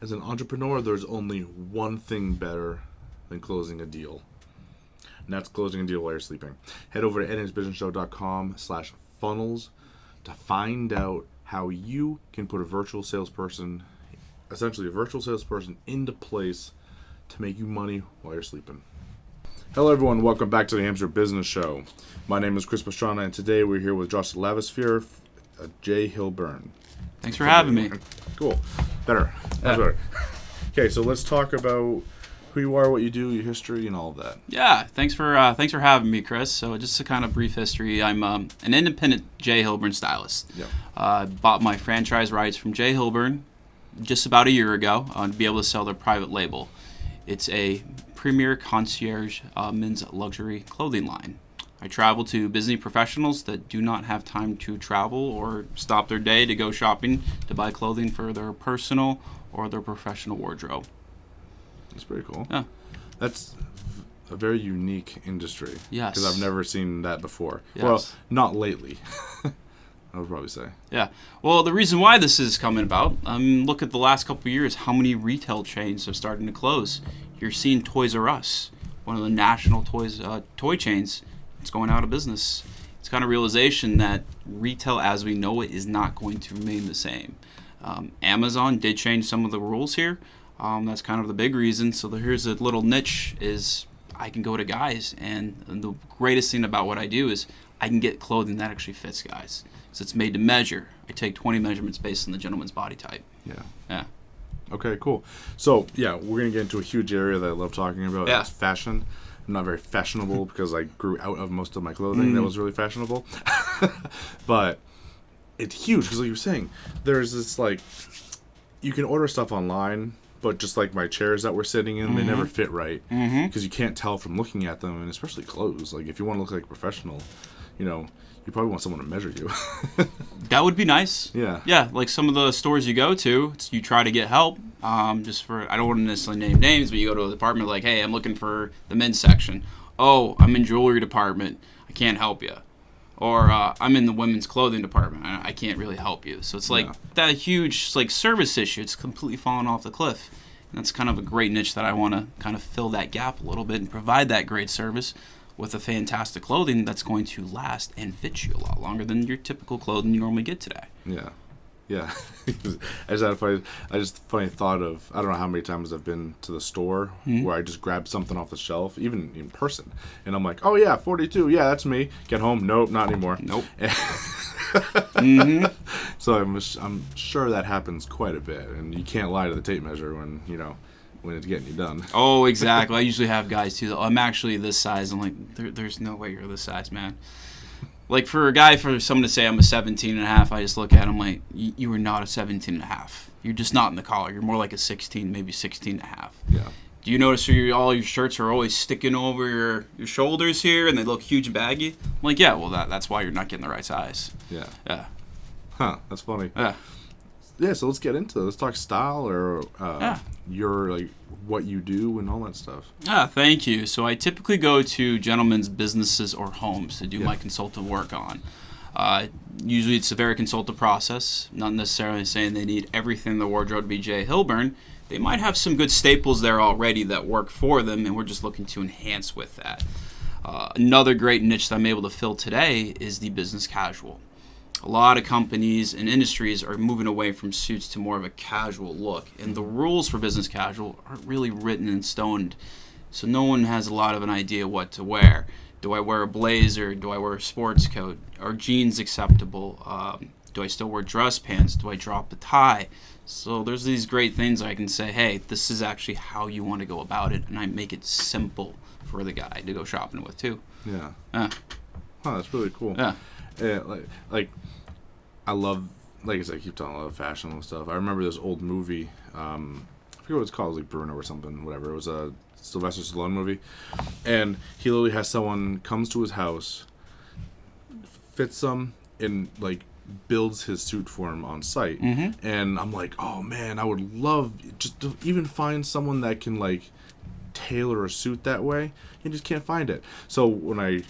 As an entrepreneur, there's only one thing better than closing a deal. And that's closing a deal while you're sleeping. Head over to nhbusinessshow.com/funnels to find out how you can put a virtual salesperson, essentially a virtual salesperson, into place to make you money while you're sleeping. Hello everyone, welcome back to the Hamster Business Show. My name is Chris Pastrana, and today we're here with Josh Lavesphere, J. Hilburn. Thanks for having me. Cool. Better. That's better. Okay, so let's talk about who you are, what you do, your history, and all of that. Yeah, thanks for having me, Chris. So just a kind of brief history. I'm an independent J. Hilburn Stylist. Yep. Bought my franchise rights from J. Hilburn just about a year ago to be able to sell their private label. It's a premier concierge men's luxury clothing line. I travel to busy professionals that do not have time to travel or stop their day to go shopping to buy clothing for their personal or their professional wardrobe. That's pretty cool. Yeah. That's a very unique industry. Yes. Because I've never seen that before. Yes. Well, not lately, I would probably say. Yeah. Well, the reason why this is coming about, look at the last couple of years, how many retail chains are starting to close. You're seeing Toys R Us, one of the national toy chains, it's going out of business. It's kind of realization that retail as we know it is not going to remain the same. Amazon did change some of the rules here. That's kind of the big reason. So here's a little niche is I can go to guys, and the greatest thing about what I do is I can get clothing that actually fits guys. So it's made to measure. I take 20 measurements based on the gentleman's body type. Yeah. Yeah. Okay, cool. So, yeah, we're going to get into a huge area that I love talking about. Yeah. It's fashion. I'm not very fashionable because I grew out of most of my clothing that was really fashionable. But it's huge because like you were saying, there's this like, you can order stuff online, but just like my chairs that we're sitting in, they never fit right because you can't tell from looking at them, and especially clothes. Like if you want to look like a professional, you probably want someone to measure you. That would be nice. Yeah. Yeah, like some of the stores you go to, you try to get help. I don't want to necessarily name names, but you go to a department like, hey, I'm looking for the men's section. Oh, I'm in jewelry department. I can't help you. Or I'm in the women's clothing department. I can't really help you. So it's like that huge like service issue. It's completely fallen off the cliff. And that's kind of a great niche that I want to kind of fill that gap a little bit and provide that great service with a fantastic clothing that's going to last and fit you a lot longer than your typical clothing you normally get today. Yeah. Yeah. I just had a funny thought of, I don't know how many times I've been to the store where I just grabbed something off the shelf, even in person. And I'm like, oh yeah, 42. Yeah, that's me. Get home. Nope, not anymore. Nope. So I'm sure that happens quite a bit. And you can't lie to the tape measure when it's getting you done. Oh, exactly. I usually have guys too. I'm actually this size. I'm like, there's no way you're this size, man. Like for someone to say I'm a 17 and a half, I just look at him like, you are not a 17 and a half. You're just not in the collar. You're more like a 16, maybe 16 and a half. Yeah. Do you notice all your shirts are always sticking over your shoulders here and they look huge and baggy? I'm like, yeah, well, that's why you're not getting the right size. Yeah. Yeah. Huh, that's funny. Yeah. Yeah, so let's get into it. Let's talk style or your like what you do and all that stuff. Thank you. So I typically go to gentlemen's businesses or homes to do my consultative work on. Usually it's a very consultative process, not necessarily saying they need everything in the wardrobe to be J. Hilburn. They might have some good staples there already that work for them, and we're just looking to enhance with that. Another great niche that I'm able to fill today is the business casual. A lot of companies and industries are moving away from suits to more of a casual look. And the rules for business casual aren't really written in stone. So no one has a lot of an idea what to wear. Do I wear a blazer? Do I wear a sports coat? Are jeans acceptable? Do I still wear dress pants? Do I drop the tie? So there's these great things I can say, hey, this is actually how you want to go about it. And I make it simple for the guy to go shopping with too. Yeah. Huh, that's really cool. Yeah. Yeah, like I love, like I said, I keep talking about fashion and stuff. I remember this old movie, I forget what it's called, it was like Bruno or something, whatever. It was a Sylvester Stallone movie, and he literally has someone comes to his house, fits them, and like builds his suit for him on site. And I'm like, oh man, I would love just to even find someone that can like tailor a suit that way. You just can't find it. So when I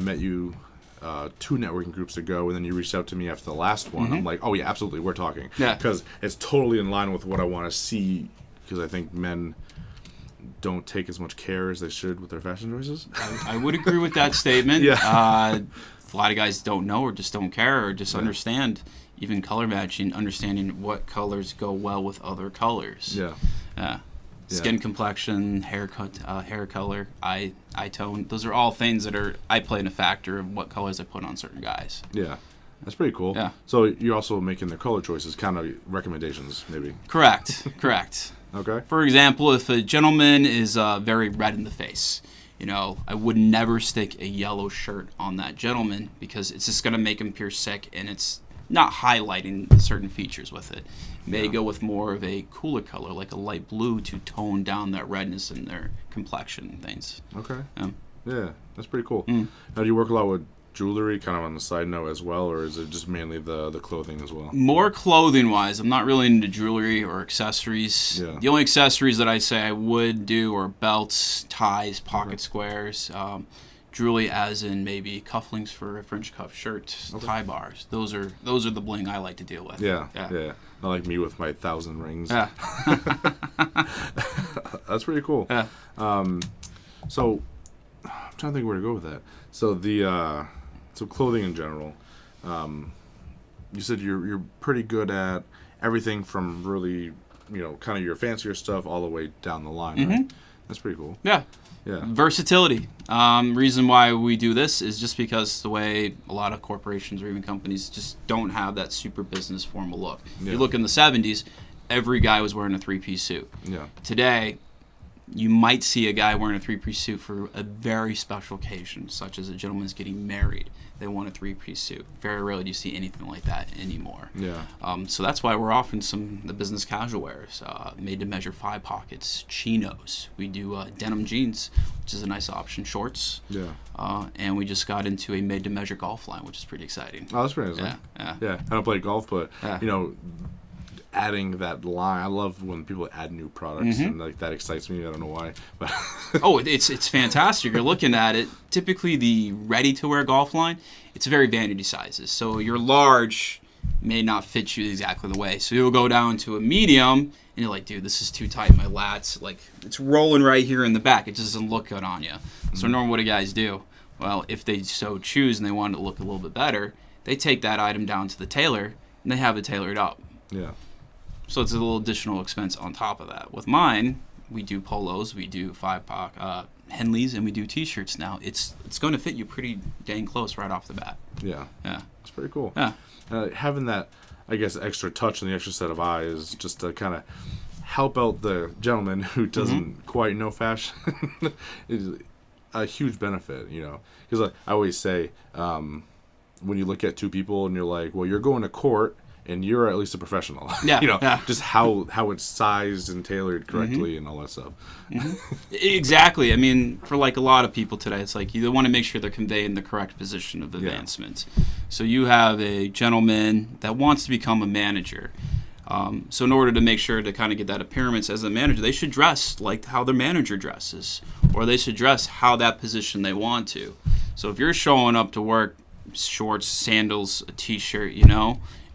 met you 2 networking groups to go, and then you reached out to me after the last one. I'm like, oh yeah, absolutely, we're talking. Yeah. Because it's totally in line with what I want to see, because I think men don't take as much care as they should with their fashion choices. I would agree with that statement. Yeah. A lot of guys don't know or just don't care or just understand, even color matching, understanding what colors go well with other colors. Yeah. Skin complexion, hair color, eye tone. Those are all things that I play in a factor of what colors I put on certain guys. Yeah. That's pretty cool. Yeah. So you're also making their color choices, kind of recommendations, maybe. Correct. Okay. For example, if a gentleman is very red in the face, I would never stick a yellow shirt on that gentleman because it's just going to make him appear sick, and it's not highlighting certain features with it. May go with more of a cooler color, like a light blue, to tone down that redness in their complexion and things. Okay. Yeah, that's pretty cool. Now, do you work a lot with jewelry, kind of on the side note as well, or is it just mainly the clothing as well? More clothing-wise. I'm not really into jewelry or accessories. Yeah. The only accessories that I say I would do are belts, ties, pocket squares, jewelry as in maybe cufflinks for a French cuff shirt, tie bars. Those are the bling I like to deal with. Yeah. Not like me with my 1,000 rings. Yeah. That's pretty cool. Yeah. So I'm trying to think where to go with that. So so clothing in general, you said you're pretty good at everything from really, kind of your fancier stuff all the way down the line, right? That's pretty cool. Yeah. Versatility. Reason why we do this is just because the way a lot of corporations or even companies just don't have that super business formal look. Yeah. You look in the 70s, every guy was wearing a 3-piece suit. Yeah. Today, you might see a guy wearing a 3-piece suit for a very special occasion, such as a gentleman's getting married. They want a 3-piece suit. Very rarely do you see anything like that anymore. Yeah. So that's why we're offering the business casual wears, made to measure 5 pockets, chinos. We do denim jeans, which is a nice option, shorts. Yeah. And we just got into a made to measure golf line, which is pretty exciting. Oh, that's pretty nice. Yeah. I don't play golf, but adding that line, I love when people add new products, and like that excites me. I don't know why, but it's fantastic. You're looking at it. Typically, the ready-to-wear golf line, it's very vanity sizes. So your large may not fit you exactly the way. So you'll go down to a medium, and you're like, dude, this is too tight. My lats, like, it's rolling right here in the back. It just doesn't look good on you. So normally, what do guys do? Well, if they so choose and they want it to look a little bit better, they take that item down to the tailor and they have it tailored up. Yeah. So it's a little additional expense on top of that. With mine, we do polos, we do 5-pock Henleys, and we do T-shirts now. It's going to fit you pretty dang close right off the bat. Yeah. It's pretty cool. Yeah. Having that, I guess, extra touch and the extra set of eyes just to kind of help out the gentleman who doesn't quite know fashion is a huge benefit, Because I always say, when you look at 2 people and you're like, well, you're going to court, and you're at least a professional. Yeah. Just how it's sized and tailored correctly and all that stuff. Exactly. I mean, for like a lot of people today, it's like you want to make sure they're conveying the correct position of advancement. So you have a gentleman that wants to become a manager. So in order to make sure to kind of get that appearance as a manager, they should dress like how their manager dresses, or they should dress how that position they want to. So if you're showing up to work, shorts, sandals, a T-shirt,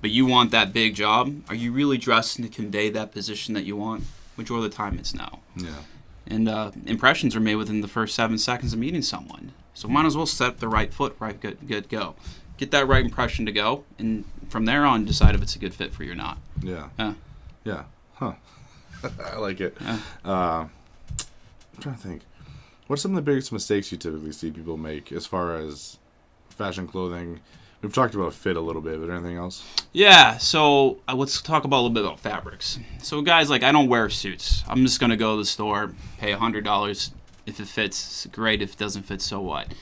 but you want that big job, are you really dressing to convey that position that you want? Majority of the time, it's no. Yeah. And impressions are made within the first 7 seconds of meeting someone. So might as well set the right foot, right, good, go. Get that right impression to go, and from there on, decide if it's a good fit for you or not. Yeah. Yeah. Huh. I like it. Yeah. I'm trying to think. What's some of the biggest mistakes you typically see people make as far as fashion clothing? We've talked about fit a little bit, but anything else? Yeah, so let's talk about a little bit about fabrics. So guys, I don't wear suits. I'm just going to go to the store, pay $100. If it fits, great. If it doesn't fit, so what?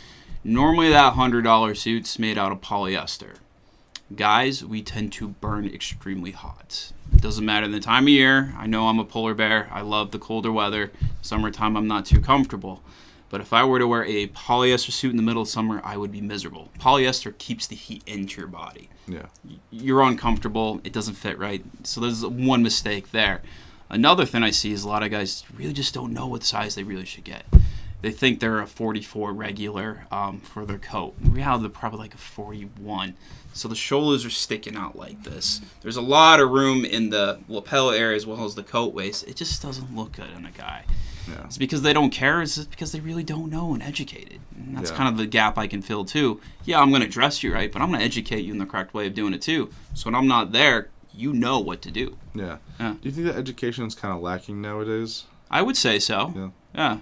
Normally that $100 suit's made out of polyester. Guys, we tend to burn extremely hot. It doesn't matter the time of year. I know I'm a polar bear. I love the colder weather. Summertime, I'm not too comfortable. But if I were to wear a polyester suit in the middle of summer, I would be miserable. Polyester keeps the heat into your body. Yeah. You're uncomfortable. It doesn't fit right. So there's one mistake there. Another thing I see is a lot of guys really just don't know what size they really should get. they think they're a 44 regular for their coat. In reality, they're probably like a 41. So the shoulders are sticking out like this. There's a lot of room in the lapel area as well as the coat waist. It just doesn't look good on a guy. Yeah. It's because they don't care. It's just because they really don't know and educated. And that's kind of the gap I can fill too. Yeah, I'm going to dress you right, but I'm going to educate you in the correct way of doing it too. So when I'm not there, you know what to do. Yeah. Yeah. Do you think that education is kind of lacking nowadays? I would say so. Yeah. Yeah.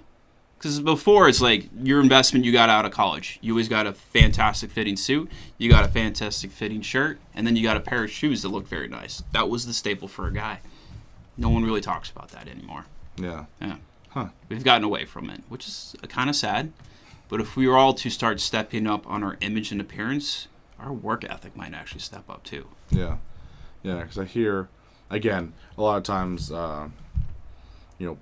Because before, it's like your investment you got out of college. You always got a fantastic fitting suit, you got a fantastic fitting shirt, and then you got a pair of shoes that look very nice. That was the staple for a guy. No one really talks about that anymore. Yeah. Yeah. Huh. We've gotten away from it, which is kind of sad. But if we were all to start stepping up on our image and appearance, our work ethic might actually step up too. Yeah. Yeah, because I hear, again, a lot of times,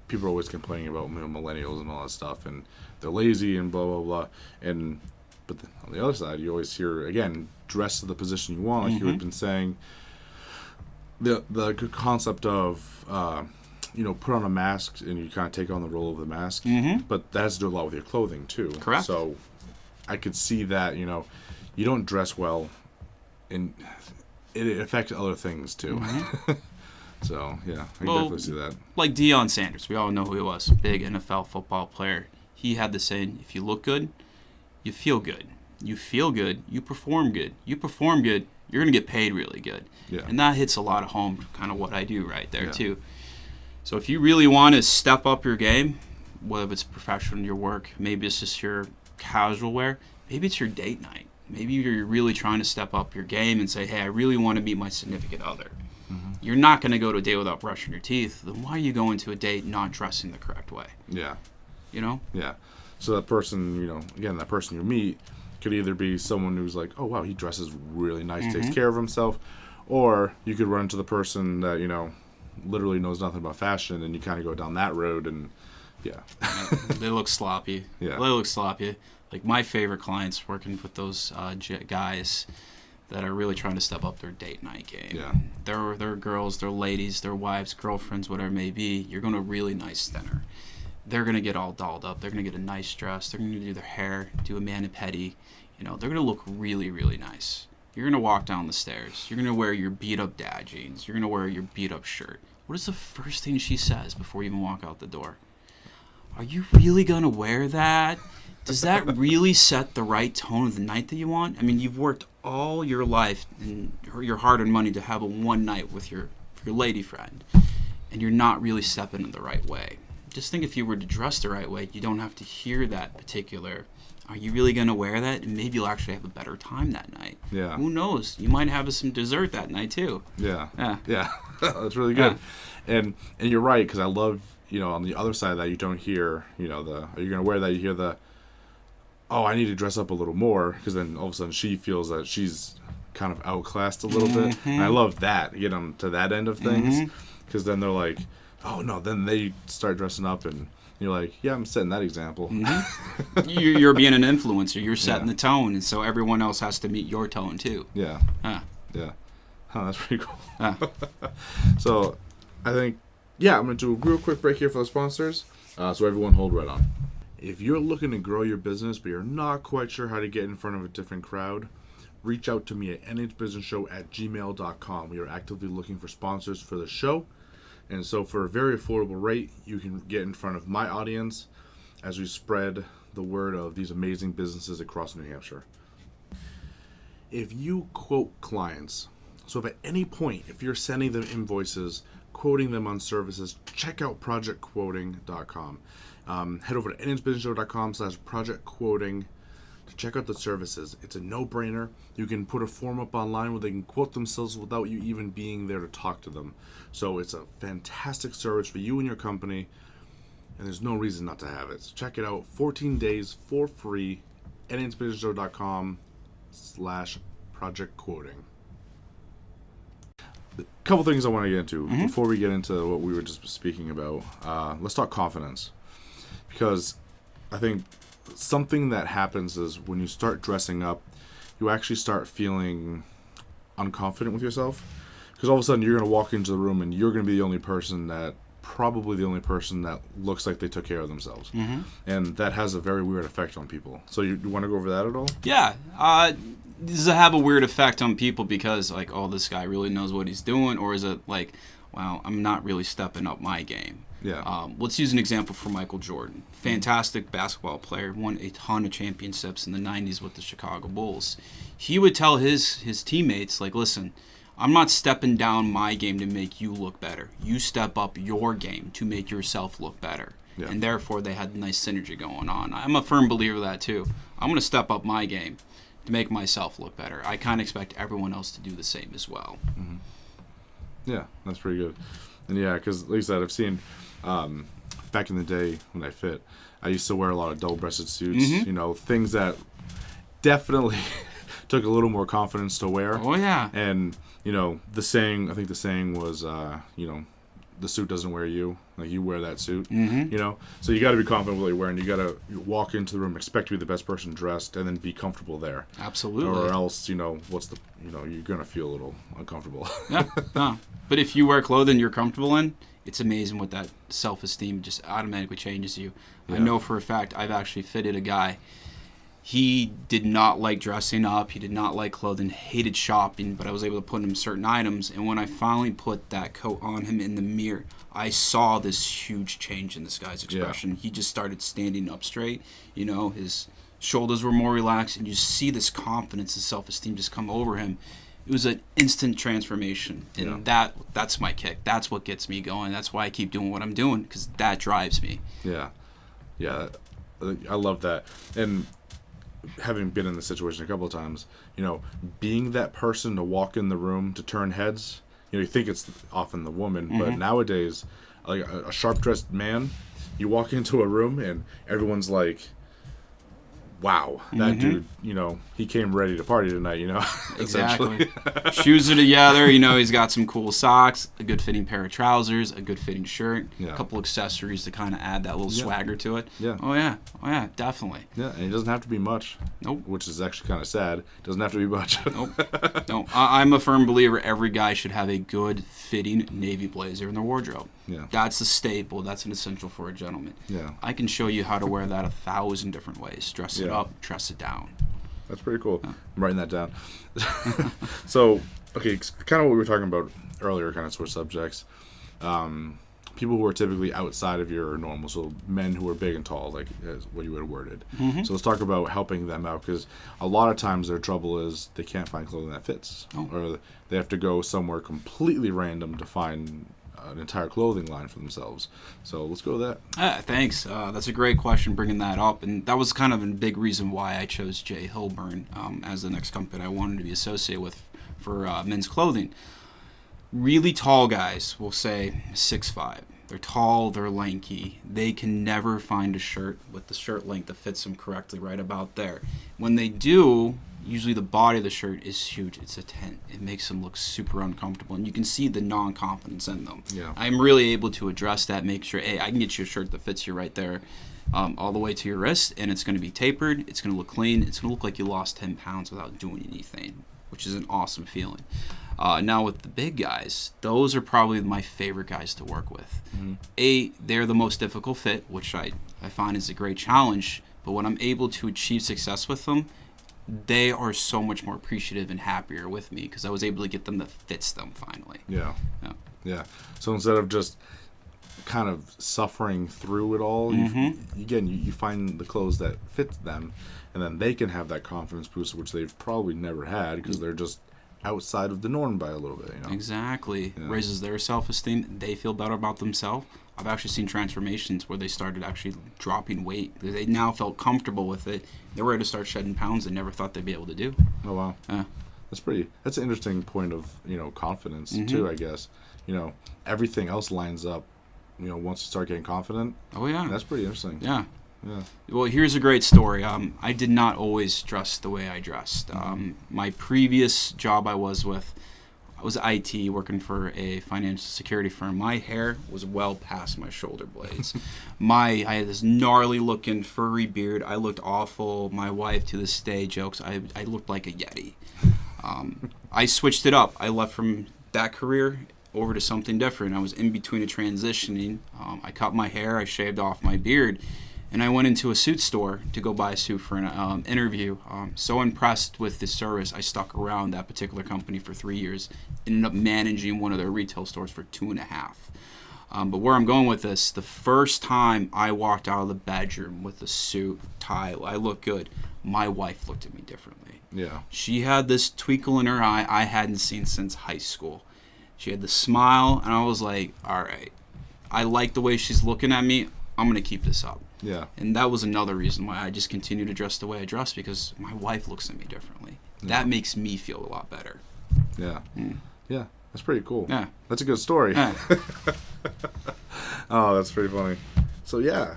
people are always complaining about millennials and all that stuff, and they're lazy and blah, blah, blah. But on the other side, you always hear, again, dress to the position you want, like you had been saying. The good concept of, put on a mask and you kind of take on the role of the mask. But that has to do a lot with your clothing, too. Correct. So I could see that, you don't dress well, and it affects other things, too. So, yeah, I can definitely see that. Like Deion Sanders, we all know who he was. Big NFL football player. He had the saying, if you look good, you feel good. You feel good, you perform good. You perform good, you're going to get paid really good. Yeah. And that hits a lot of home, kind of what I do right there, too. So if you really want to step up your game, whether it's professional, your work, maybe it's just your casual wear, maybe it's your date night. Maybe you're really trying to step up your game and say, hey, I really want to meet my significant other. You're not going to go to a date without brushing your teeth. Then why are you going to a date not dressing the correct way? Yeah. You know? Yeah. So that person, again, that person you meet could either be someone who's like, oh, wow, he dresses really nice, takes care of himself. Or you could run into the person that, literally knows nothing about fashion, and you kind of go down that road, and yeah. They look sloppy. Yeah. They look sloppy. Like my favorite clients working with those guys that are really trying to step up their date night game. Yeah. They're girls, they're ladies, their wives, girlfriends, whatever it may be. You're going to really nice dinner. They're going to get all dolled up. They're going to get a nice dress. They're going to do their hair, do a mani-pedi. They're going to look really, really nice. You're going to walk down the stairs. You're going to wear your beat-up dad jeans. You're going to wear your beat-up shirt. What is the first thing she says before you even walk out the door? Are you really going to wear that? Does that really set the right tone of the night that you want? I mean, you've worked all your life and your hard-earned money to have a one night with your lady friend, and you're not really stepping in the right way. Just think if you were to dress the right way, you don't have to hear that particular, are you really going to wear that? And maybe you'll actually have a better time that night. Yeah. Who knows? You might have some dessert that night, too. Yeah. Yeah. Yeah. That's really good. Yeah. And you're right, because I love, on the other side of that, you don't hear, are you going to wear that? You hear the, oh, I need to dress up a little more, because then all of a sudden she feels that she's kind of outclassed a little bit. And I love that, get them to that end of things, because then they're like, oh, no, then they start dressing up, and you're like, yeah, I'm setting that example. You're being an influencer. You're setting the tone, and so everyone else has to meet your tone, too. Yeah. Yeah. Huh, that's pretty cool. So I think, I'm going to do a real quick break here for the sponsors, so everyone hold right on. If you're looking to grow your business, but you're not quite sure how to get in front of a different crowd, reach out to me at nhbusinessshow@gmail.com. We are actively looking for sponsors for the show. And so for a very affordable rate, you can get in front of my audience as we spread the word of these amazing businesses across New Hampshire. If you quote clients, so if at any point, if you're sending them invoices, quoting them on services, check out projectquoting.com. Head over to nhbusinessshow.com/projectquoting to check out the services. It's a no-brainer. You can put a form up online where they can quote themselves without you even being there to talk to them. So it's a fantastic service for you and your company, and there's no reason not to have it. So check it out. 14 days for free. nhbusinessshow.com/projectquoting. A couple things I want to get into before we get into what we were just speaking about. Let's talk confidence, because I think something that happens is when you start dressing up, you actually start feeling unconfident with yourself, because all of a sudden you're going to walk into the room and you're going to be the only person that probably the only person that looks like they took care of themselves. And that has a very weird effect on people. So you want to go over that at all? Yeah. Does it have a weird effect on people because, like, oh, this guy really knows what he's doing? Or is it like, wow, I'm not really stepping up my game? Yeah. Let's use an example for Michael Jordan. Fantastic basketball player, won a ton of championships in the 90s with the Chicago Bulls. He would tell his teammates, like, listen, I'm not stepping down my game to make you look better. You step up your game to make yourself look better. Yeah. And therefore, they had a nice synergy going on. I'm a firm believer of that, too. I'm going to step up my game to make myself look better. I kind of expect everyone else to do the same as well. Yeah, that's pretty good. And yeah, because like I said, I've seen back in the day when I fit, I used to wear a lot of double-breasted suits. You know, things that definitely took a little more confidence to wear. Oh yeah. And you know, I think the saying was, you know, the suit doesn't wear you. Like, you wear that suit. You know, so you got to be confident with what you're wearing. You got to walk into the room, expect to be the best person dressed, and then be comfortable there. Absolutely. Or else, you know, you're gonna feel a little uncomfortable. Yeah. No. But if you wear clothing you're comfortable in, it's amazing what that self-esteem just automatically changes you. Yeah. I know for a fact I've actually fitted a guy. He did not like dressing up. He did not like clothing, hated shopping, but I was able to put him certain items. And when I finally put that coat on him in the mirror, I saw this huge change in this guy's expression. Yeah. He just started standing up straight. You know, his shoulders were more relaxed, and you see this confidence and self-esteem just come over him. It was an instant transformation, and that's my kick. That's what gets me going. That's why I keep doing what I'm doing, because that drives me. Yeah. I love that. And having been in this situation a couple of times, you know, being that person to walk in the room to turn heads, you know, you think it's often the woman, but nowadays, like a sharp-dressed man, you walk into a room and everyone's like, wow, that dude, you know, he came ready to party tonight, you know. Exactly. Shoes are together, you know, he's got some cool socks, a good fitting pair of trousers, a good fitting shirt, a couple accessories to kind of add that little swagger to it. Yeah. Oh yeah, definitely. Yeah, and it doesn't have to be much. Nope. Which is actually kind of sad. It doesn't have to be much. Nope. No, I'm a firm believer every guy should have a good fitting navy blazer in their wardrobe. Yeah. That's a staple. That's an essential for a gentleman. Yeah. I can show you how to wear that 1,000 different ways. Dress it up, dress it down. That's pretty cool. I'm writing that down. So, okay, kind of what we were talking about earlier, kind of switch subjects. People who are typically outside of your normal, so men who are big and tall, like what you would have worded. So let's talk about helping them out, because a lot of times their trouble is they can't find clothing that fits, or they have to go somewhere completely random to find an entire clothing line for themselves. So let's go with that. Thanks. That's a great question, bringing that up. And that was kind of a big reason why I chose J. Hilburn as the next company I wanted to be associated with for men's clothing. Really tall guys, we'll say 6'5". They're tall, they're lanky. They can never find a shirt with the shirt length that fits them correctly right about there. When they do, usually the body of the shirt is huge. It's a tent. It makes them look super uncomfortable, and you can see the non-confidence in them. Yeah. I'm really able to address that, make sure, hey, I can get you a shirt that fits you right there all the way to your wrist, and it's going to be tapered. It's going to look clean. It's going to look like you lost 10 pounds without doing anything, which is an awesome feeling. Now with the big guys, those are probably my favorite guys to work with. They're the most difficult fit, which I find is a great challenge, but when I'm able to achieve success with them, they are so much more appreciative and happier with me because I was able to get them that fits them finally. Yeah. So instead of just kind of suffering through it all, you find the clothes that fit them, and then they can have that confidence boost, which they've probably never had because they're just outside of the norm by a little bit. You know? Exactly. Raises their self-esteem. They feel better about themselves. I've actually seen transformations where they started actually dropping weight. They now felt comfortable with it. They were ready to start shedding pounds they never thought they'd be able to do. Oh, wow. That's an interesting point of, confidence too, I guess. Everything else lines up, once you start getting confident. Oh, yeah. That's pretty interesting. Yeah. Well, here's a great story. I did not always dress the way I dressed. My previous job I was IT, working for a financial security firm. My hair was well past my shoulder blades. I had this gnarly looking furry beard. I looked awful. My wife to this day jokes I looked like a Yeti. I switched it up. I left from that career, over to something different. I was in between a transitioning. I cut my hair, I shaved off my beard, and I went into a suit store to go buy a suit for an interview. So impressed with the service, I stuck around that particular company for 3 years. Ended up managing one of their retail stores for 2.5. But where I'm going with this, the first time I walked out of the bedroom with a suit, tie, I looked good, my wife looked at me differently. Yeah. She had this twinkle in her eye I hadn't seen since high school. She had the smile, and I was like, all right, I like the way she's looking at me. I'm going to keep this up. Yeah. And that was another reason why I just continue to dress the way I dress, because my wife looks at me differently. Yeah. That makes me feel a lot better. Yeah. Yeah. That's pretty cool. Yeah. That's a good story. Yeah. Oh, that's pretty funny. So, yeah.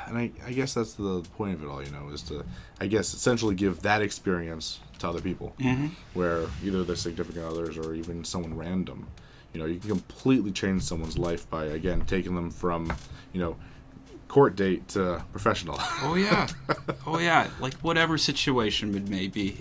And I guess that's the point of it all, is to, I guess, essentially give that experience to other people. Mm-hmm. Where either their significant others or even someone random, you can completely change someone's life by, again, taking them from, court date to professional. Oh yeah, like whatever situation it may be,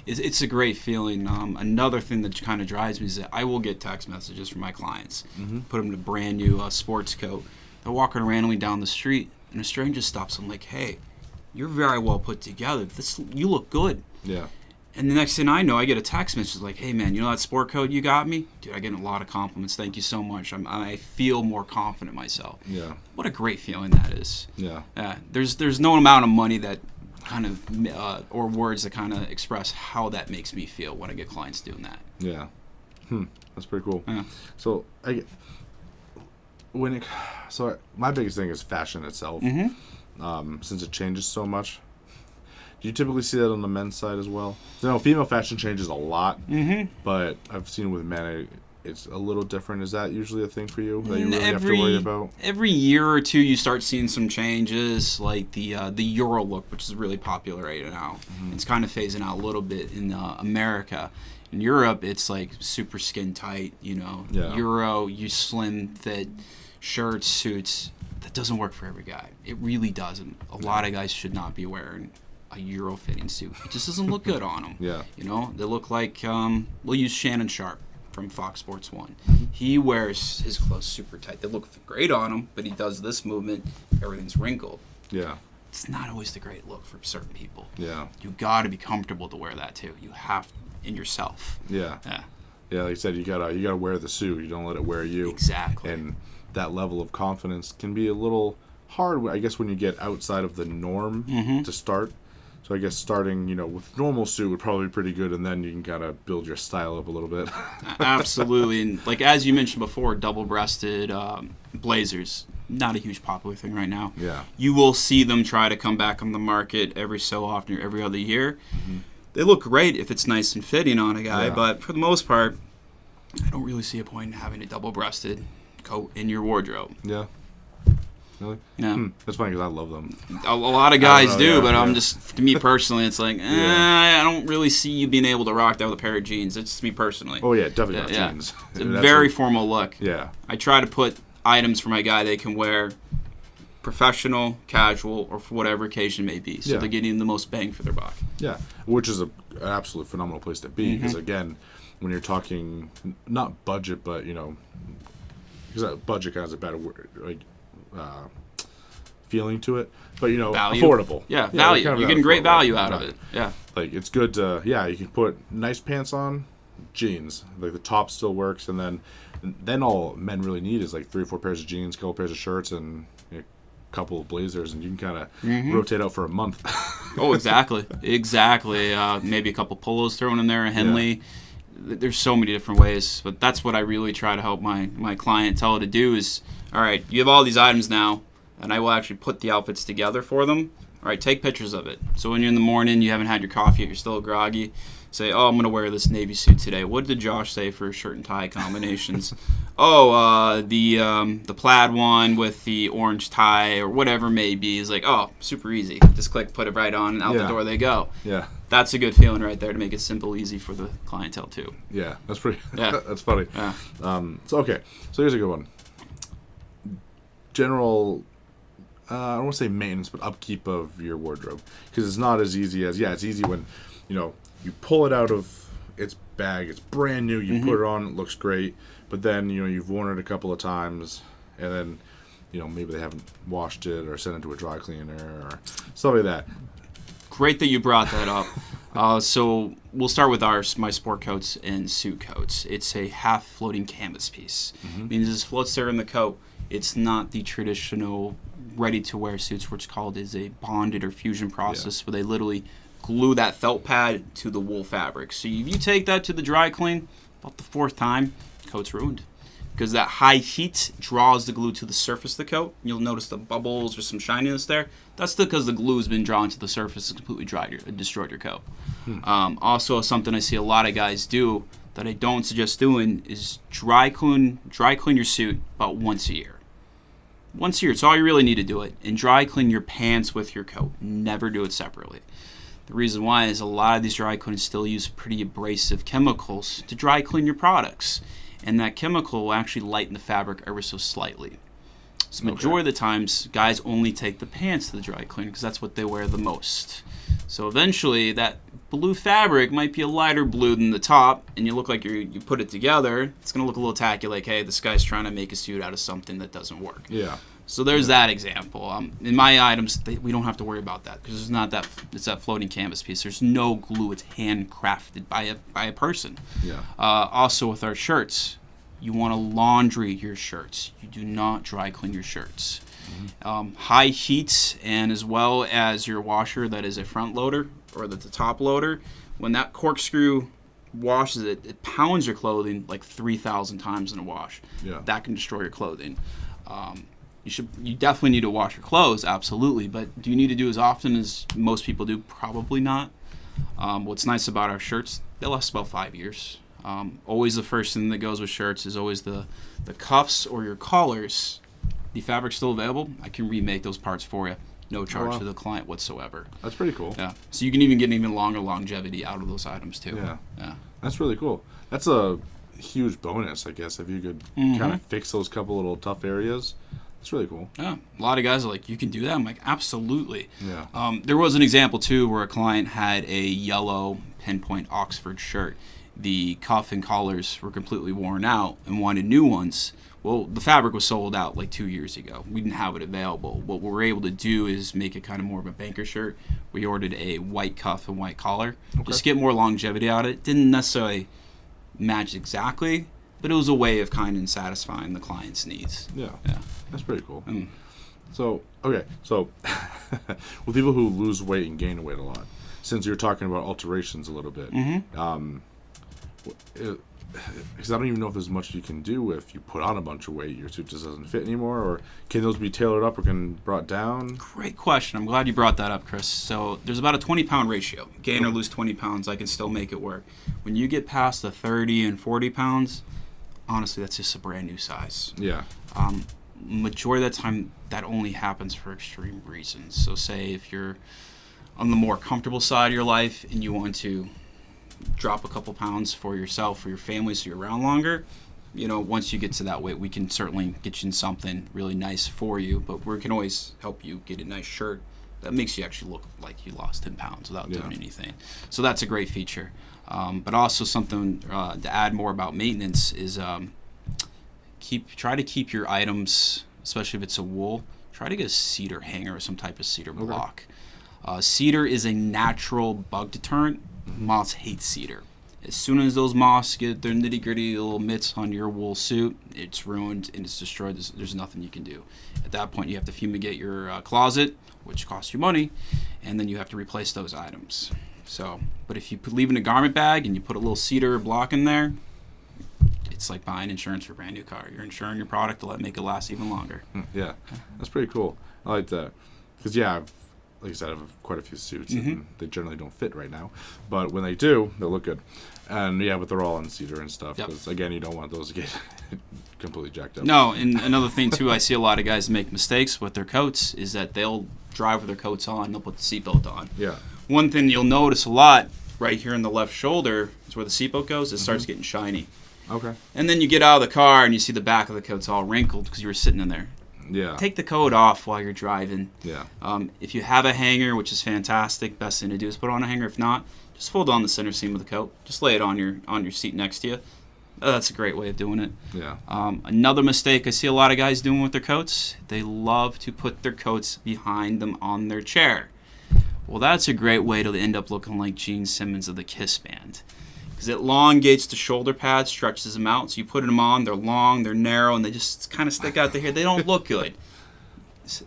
it's a great feeling. Another thing that kind of drives me is that I will get text messages from my clients, put them in a brand new sports coat. They're walking randomly down the street, and a stranger stops them like, "Hey, you're very well put together. You look good." Yeah. And the next thing I know, I get a text message like, "Hey man, you know that sport coat you got me? Dude, I get a lot of compliments. Thank you so much. I feel more confident in myself." Yeah. What a great feeling that is. Yeah. There's no amount of money that kind of or words that kind of express how that makes me feel when I get clients doing that. Yeah. That's pretty cool. Yeah. So my biggest thing is fashion itself. Since it changes so much. Do you typically see that on the men's side as well? I know female fashion changes a lot, but I've seen with men it's a little different. Is that usually a thing for you that you really have to worry about? Every year or two, you start seeing some changes, like the Euro look, which is really popular right now. It's kind of phasing out a little bit in America. In Europe, it's like super skin tight. Yeah. Euro, you slim fit shirts, suits. That doesn't work for every guy. It really doesn't. A lot of guys should not be wearing a Euro fitting suit. It just doesn't look good on them. Yeah. They look like, we'll use Shannon Sharp from Fox Sports 1. He wears his clothes super tight. They look great on him, but he does this movement, everything's wrinkled. Yeah. It's not always the great look for certain people. Yeah. You got to be comfortable to wear that too. You have in yourself. Yeah. Yeah. Yeah, like you said, you gotta wear the suit. You don't let it wear you. Exactly. And that level of confidence can be a little hard, I guess, when you get outside of the norm to start. So I guess starting, with normal suit would probably be pretty good, and then you can kind of build your style up a little bit. Absolutely. And like as you mentioned before, double-breasted blazers, not a huge popular thing right now. Yeah. You will see them try to come back on the market every so often or every other year. They look great if it's nice and fitting on a guy, but for the most part, I don't really see a point in having a double-breasted coat in your wardrobe. Yeah. Really? Yeah. That's funny because I love them. A lot of guys know, do, yeah, but yeah. I'm just, to me personally, it's like, I don't really see you being able to rock that with a pair of jeans. It's just me personally. Oh, yeah, definitely not jeans. It's a very formal look. Yeah. I try to put items for my guy they can wear professional, casual, or for whatever occasion it may be. So they're getting the most bang for their buck. Yeah, which is an absolute phenomenal place to be because, again, when you're talking, not budget, but, because budget kind of has a better word, like, feeling to it, but value. Affordable. Yeah, value. Kind of You're getting great value out of it. Yeah. Like it's good to you can put nice pants on, jeans. Like the top still works, and then all men really need is like 3 or 4 pairs of jeans, a couple pairs of shirts, and a couple of blazers, and you can kind of rotate out for a month. Oh, exactly. Maybe a couple polos thrown in there, a Henley. Yeah. There's so many different ways, but that's what I really try to help my clientele to do is, all right, you have all these items now, and I will actually put the outfits together for them. All right, take pictures of it. So when you're in the morning, you haven't had your coffee yet, you're still groggy, say, oh, I'm going to wear this navy suit today. What did Josh say for shirt and tie combinations? The plaid one with the orange tie or whatever it may be is like, oh, super easy. Just click, put it right on, and out the door they go. Yeah. That's a good feeling right there to make it simple, easy for the clientele too. Yeah, that's pretty. Yeah. That's funny. Yeah. So here's a good one. General, I don't want to say maintenance, but upkeep of your wardrobe, because it's not as easy as it's easy when, you pull it out of it's bag, it's brand new. You put it on, it looks great, but then you've worn it a couple of times, and then maybe they haven't washed it or sent it to a dry cleaner or stuff like that. Great that you brought that up. So we'll start with my sport coats and suit coats. It's a half floating canvas piece. Means it floats there in the coat. It's not the traditional ready-to-wear suits, which is a bonded or fusion process where they literally glue that felt pad to the wool fabric. So if you take that to the dry clean, about the fourth time, coat's ruined. Because that high heat draws the glue to the surface of the coat. You'll notice the bubbles or some shininess there. That's because the glue has been drawn to the surface and completely destroyed your coat. Also, something I see a lot of guys do that I don't suggest doing is dry clean your suit about once a year. Once a year, it's all you really need to do it. And dry clean your pants with your coat. Never do it separately. The reason why is a lot of these dry cleaners still use pretty abrasive chemicals to dry clean your products. And that chemical will actually lighten the fabric ever so slightly. So majority of the times, guys only take the pants to the dry cleaner because that's what they wear the most. So eventually, that blue fabric might be a lighter blue than the top, and you look like you put it together. It's going to look a little tacky, like, hey, this guy's trying to make a suit out of something that doesn't work. Yeah. So there's that example. In my items, we don't have to worry about that because it's that floating canvas piece. There's no glue. It's handcrafted by a person. Yeah. Also with our shirts, you want to laundry your shirts. You do not dry clean your shirts. High heat, and as well as your washer that is a front loader or the top loader, when that corkscrew washes it pounds your clothing like 3,000 times in a wash. Yeah. That That can destroy your clothing. You definitely need to wash your clothes, absolutely, but do you need to do as often as most people do? Probably not. What's nice about our shirts, they last about 5 years. Always the first thing that goes with shirts is always the cuffs or your collars. The fabric's still available. I can remake those parts for you. No charge to the client whatsoever. That's pretty cool. Yeah. So you can even get even longer longevity out of those items too. Yeah. That's really cool. That's a huge bonus, I guess, if you could kind of fix those couple little tough areas. It's really cool. Yeah, a lot of guys are like, you can do that? I'm like, absolutely. Yeah. There was an example, too, where a client had a yellow pinpoint Oxford shirt. The cuff and collars were completely worn out and wanted new ones. Well, the fabric was sold out like 2 years ago. We didn't have it available. What we were able to do is make it kind of more of a banker shirt. We ordered a white cuff and white collar. Just get more longevity out of it. Didn't necessarily match exactly, but it was a way of kind of satisfying the client's needs. Yeah. That's pretty cool. So with people who lose weight and gain weight a lot, since you're talking about alterations a little bit, because I don't even know if there's much you can do if you put on a bunch of weight, your suit just doesn't fit anymore, or can those be tailored up or can brought down? Great question. I'm glad you brought that up, Chris. So there's about a 20-pound ratio. Gain or lose 20 pounds, I can still make it work. When you get past the 30 and 40 pounds, honestly, that's just a brand new size. Yeah. Majority of the time, that only happens for extreme reasons. So say if you're on the more comfortable side of your life and you want to drop a couple pounds for yourself, for your family, so you're around longer, once you get to that weight, we can certainly get you in something really nice for you, but we can always help you get a nice shirt that makes you actually look like you lost 10 pounds without doing anything. So that's a great feature. But also something to add more about maintenance is try to keep your items, especially if it's a wool, try to get a cedar hanger or some type of cedar block. Cedar is a natural bug deterrent. Moths hate cedar. As soon as those moths get their nitty-gritty little mitts on your wool suit, it's ruined and it's destroyed. There's nothing you can do. At that point, you have to fumigate your closet, which costs you money, and then you have to replace those items. But if you leave in a garment bag and you put a little cedar block in there, it's like buying insurance for a brand new car. You're insuring your product to make it last even longer. Yeah, that's pretty cool. I like that. Because, like I said, I have quite a few suits, and they generally don't fit right now. But when they do, they'll look good. And, but they're all in cedar and stuff. Because, again, you don't want those to get completely jacked up. No, and another thing, too, I see a lot of guys make mistakes with their coats is that they'll drive with their coats on, they'll put the seatbelt on. Yeah. One thing you'll notice a lot right here in the left shoulder is where the seatbelt goes, it starts getting shiny. Okay. And then you get out of the car and you see the back of the coat's all wrinkled because you were sitting in there. Yeah. take the coat off while you're driving. Yeah. If you have a hanger, which is fantastic, best thing to do is put on a hanger. If not, just fold on the center seam of the coat. Just lay it on your seat next to you. That's a great way of doing it. Yeah. Another mistake I see a lot of guys doing with their coats, they love to put their coats behind them on their chair. Well, that's a great way to end up looking like Gene Simmons of the Kiss Band. Because it elongates the shoulder pads, stretches them out. So you put them on, they're long, they're narrow, and they just kind of stick out the here. They don't look good.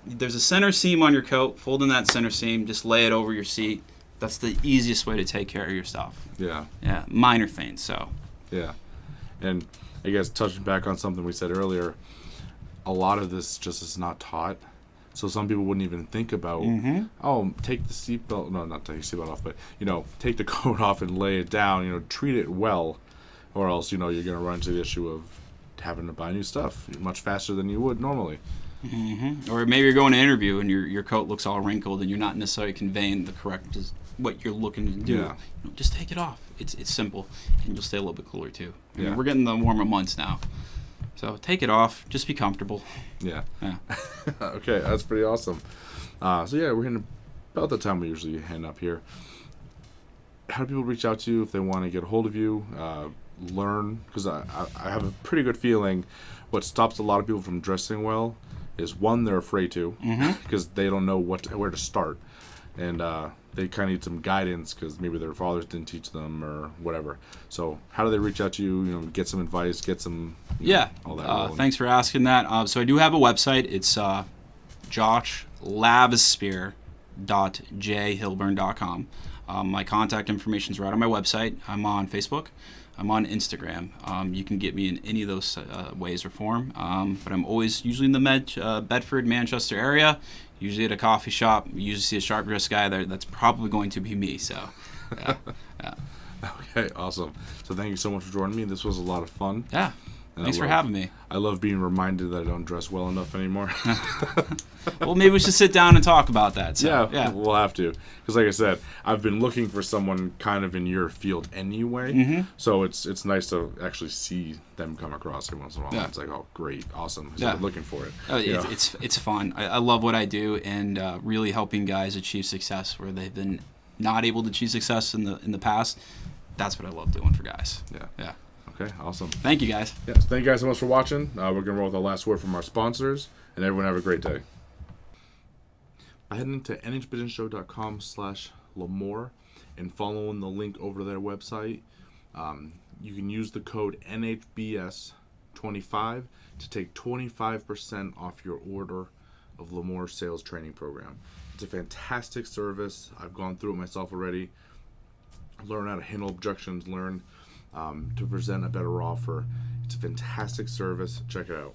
There's a center seam on your coat. Fold in that center seam. Just lay it over your seat. That's the easiest way to take care of your stuff. Yeah. Yeah, minor things, so. Yeah. And I guess touching back on something we said earlier, a lot of this just is not taught. So some people wouldn't even think about, take the seatbelt, no, not take the seatbelt off, but, take the coat off and lay it down, treat it well, or else, you're going to run into the issue of having to buy new stuff much faster than you would normally. Mm-hmm. Or maybe you're going to interview and your coat looks all wrinkled and you're not necessarily conveying the correct what you're looking to do. Yeah. Just take it off. It's simple, and you'll stay a little bit cooler too. Yeah. We're getting the warmer months now, so take it off. Just be comfortable. Yeah. Yeah. Okay, that's pretty awesome. So yeah, we're hitting about the time we usually end up here. How do people reach out to you if they want to get a hold of you? Learn, because I have a pretty good feeling what stops a lot of people from dressing well is, one, they're afraid to, because they don't know where to start, and they kind of need some guidance because maybe their fathers didn't teach them or whatever. So how do they reach out to you? Get some advice, get some all that. Thanks for asking that. So I do have a website. It's joshlavesphere.jhilburn.com. My contact information is right on my website. I'm on Facebook. I'm on Instagram. You can get me in any of those ways or form. But I'm always usually in the Bedford, Manchester area, usually at a coffee shop. You usually see a sharp dressed guy there. That's probably going to be me. So, yeah. Okay, awesome. So thank you so much for joining me. This was a lot of fun. Yeah. Thanks for having me. I love being reminded that I don't dress well enough anymore. Well, maybe we should sit down and talk about that. So, yeah, we'll have to. Because like I said, I've been looking for someone kind of in your field anyway. So it's nice to actually see them come across every once in a while. Yeah. It's like, oh, great, awesome. Yeah. I've been looking for it. It's fun. I love what I do, and really helping guys achieve success where they've been not able to achieve success in the past. That's what I love doing for guys. Yeah. Okay, awesome. Thank you, guys. Yes, thank you guys so much for watching. We're going to roll with the last word from our sponsors, and everyone have a great day. By heading to nhbusinessshow.com/Lamore and following the link over to their website, you can use the code NHBS25 to take 25% off your order of Lamore Sales Training Program. It's a fantastic service. I've gone through it myself already. Learn how to handle objections, learn to present a better offer. It's a fantastic service. Check it out.